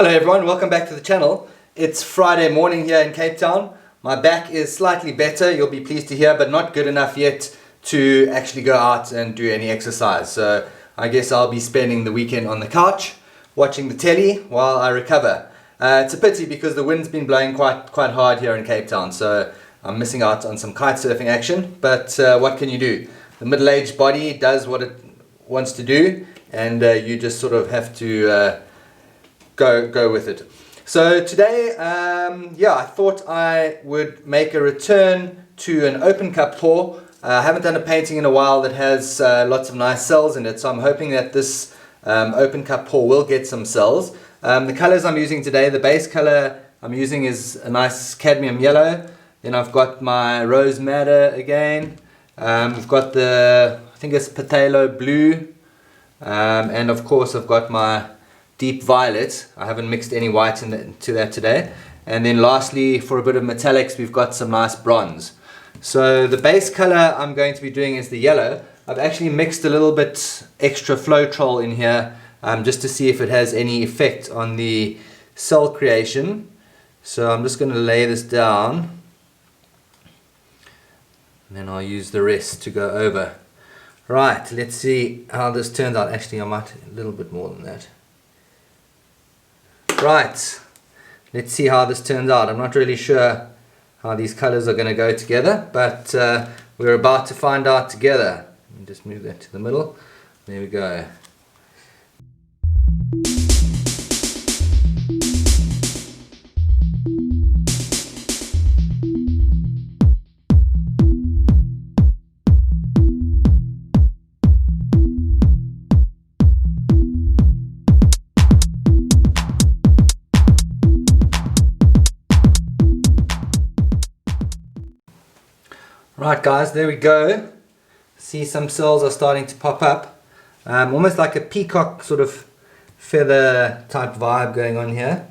Hello everyone, welcome back to the channel. It's Friday morning here in Cape Town. My back is slightly better, you'll be pleased to hear, but not good enough yet to actually go out and do any exercise. So I guess I'll be spending the weekend on the couch watching the telly while I recover. It's a pity because the wind's been blowing quite hard here in Cape Town, so I'm missing out on some kite surfing action, but what can you do? The middle-aged body does what it wants to do, and you just sort of have to go with it. So today, I thought I would make a return to an open cup pour. I haven't done a painting in a while that has lots of nice cells in it, so I'm hoping that this open cup pour will get some cells. The colors I'm using today, the base color I'm using is a nice cadmium yellow. Then I've got my rose madder again. We've got I think it's phthalo blue. And of course I've got my deep violet. I haven't mixed any white into that today. And then lastly, for a bit of metallics, we've got some nice bronze. So the base color I'm going to be doing is the yellow. I've actually mixed a little bit extra Floetrol in here just to see if it has any effect on the cell creation. So I'm just going to lay this down and then I'll use the rest to go over. Right, let's see how this turns out. Actually, I might a little bit more than that. Right, let's see how this turns out. I'm not really sure how these colors are going to go together, but we're about to find out together. Let me just move that to the middle. There we go. Right guys, there we go. See, some cells are starting to pop up. Almost like a peacock sort of feather type vibe going on here.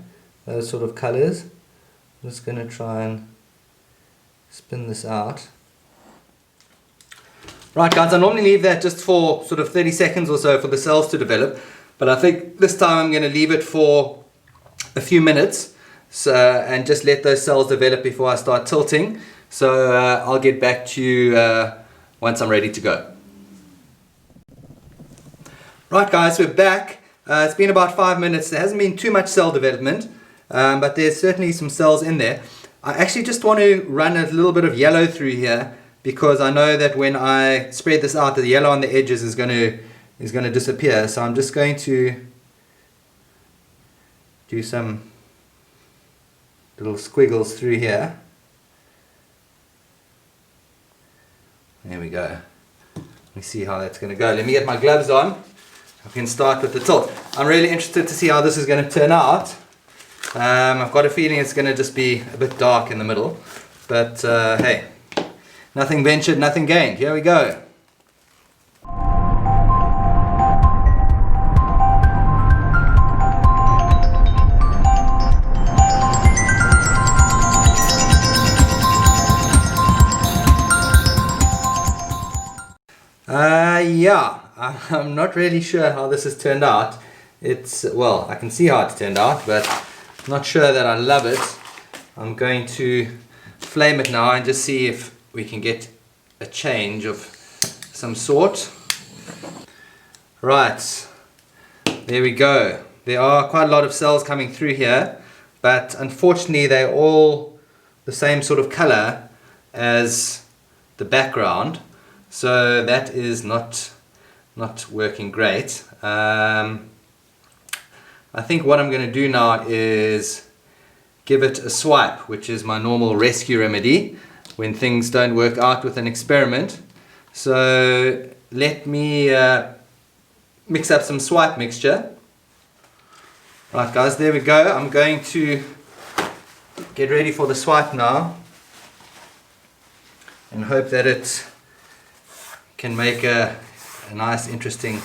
Those sort of colors. I'm just going to try and spin this out. Right guys, I normally leave that just for sort of 30 seconds or so for the cells to develop. But I think this time I'm going to leave it for a few minutes and just let those cells develop before I start tilting. So I'll get back to you once I'm ready to go. Right guys, we're back. It's been about 5 minutes. There hasn't been too much cell development, but there's certainly some cells in there. I actually just want to run a little bit of yellow through here because I know that when I spread this out, the yellow on the edges is going to disappear. So I'm just going to do some little squiggles through here. There we go. Let me see how that's going to go. Let me get my gloves on. I can start with the tilt. I'm really interested to see how this is going to turn out. I've got a feeling it's going to just be a bit dark in the middle. But hey, nothing ventured, nothing gained. Here we go. I'm not really sure how this has turned out. Well, I can see how it's turned out, but I'm not sure that I love it. I'm going to flame it now and just see if we can get a change of some sort. Right, there we go. There are quite a lot of cells coming through here, but unfortunately they're all the same sort of color as the background. So that is not working great. I think what I'm going to do now is give it a swipe, which is my normal rescue remedy when things don't work out with an experiment. So let me mix up some swipe mixture. Right guys, there we go. I'm going to get ready for the swipe now and hope that it can make a nice interesting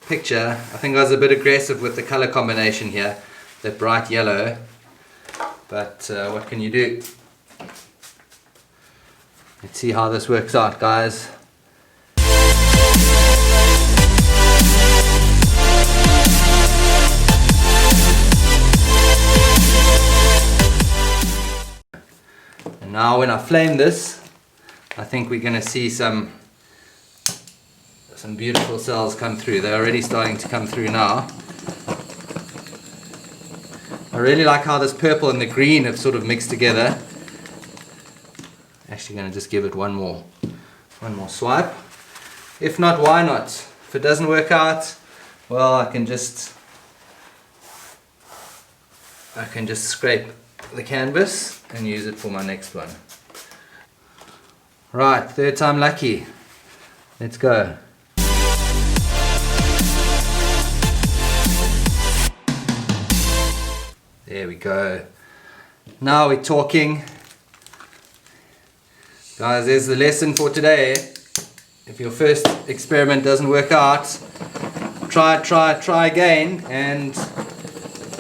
picture. I think I was a bit aggressive with the color combination here, that bright yellow, but what can you do? Let's see how this works out guys. Now when I flame this, I think we're going to see some beautiful cells come through. They're already starting to come through now. I really like how this purple and the green have sort of mixed together. Actually going to just give it one more swipe. If not, why not? If it doesn't work out, well, I can just scrape the canvas and use it for my next one. Right, third time lucky. Let's go. There we go. Now we're talking. Guys, there's the lesson for today. If your first experiment doesn't work out, try again, and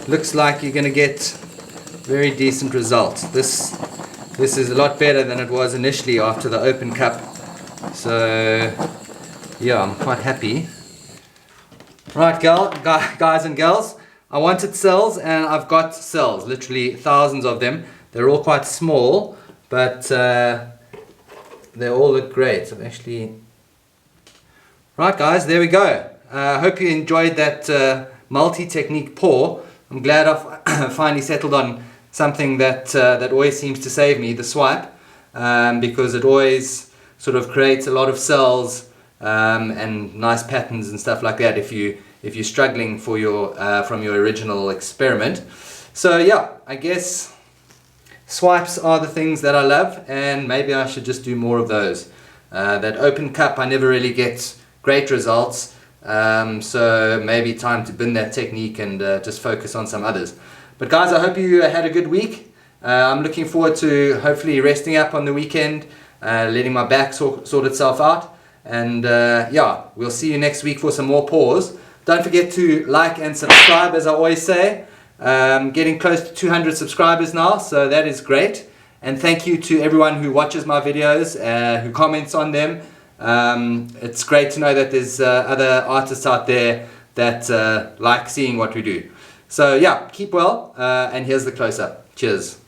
looks like you're going to get very decent results. This is a lot better than it was initially after the open cup. So yeah, I'm quite happy. Right, guys and girls, I wanted cells and I've got cells, literally thousands of them. They're all quite small, but they all look great. So actually, right guys, there we go. I hope you enjoyed that multi-technique pour. I'm glad I've finally settled on something that always seems to save me, the swipe, because it always sort of creates a lot of cells and nice patterns and stuff like that if you're struggling for your from your original experiment. So yeah, I guess swipes are the things that I love, and maybe I should just do more of those. That open cup, I never really get great results, so maybe time to bin that technique and just focus on some others. But guys, I hope you had a good week. I'm looking forward to hopefully resting up on the weekend, letting my back sort itself out, and yeah, we'll see you next week for some more pours. Don't forget to like and subscribe, as I always say. Getting close to 200 subscribers now, so that is great. And thank you to everyone who watches my videos, who comments on them. It's great to know that there's other artists out there that like seeing what we do. So yeah, keep well, and here's the close-up. Cheers.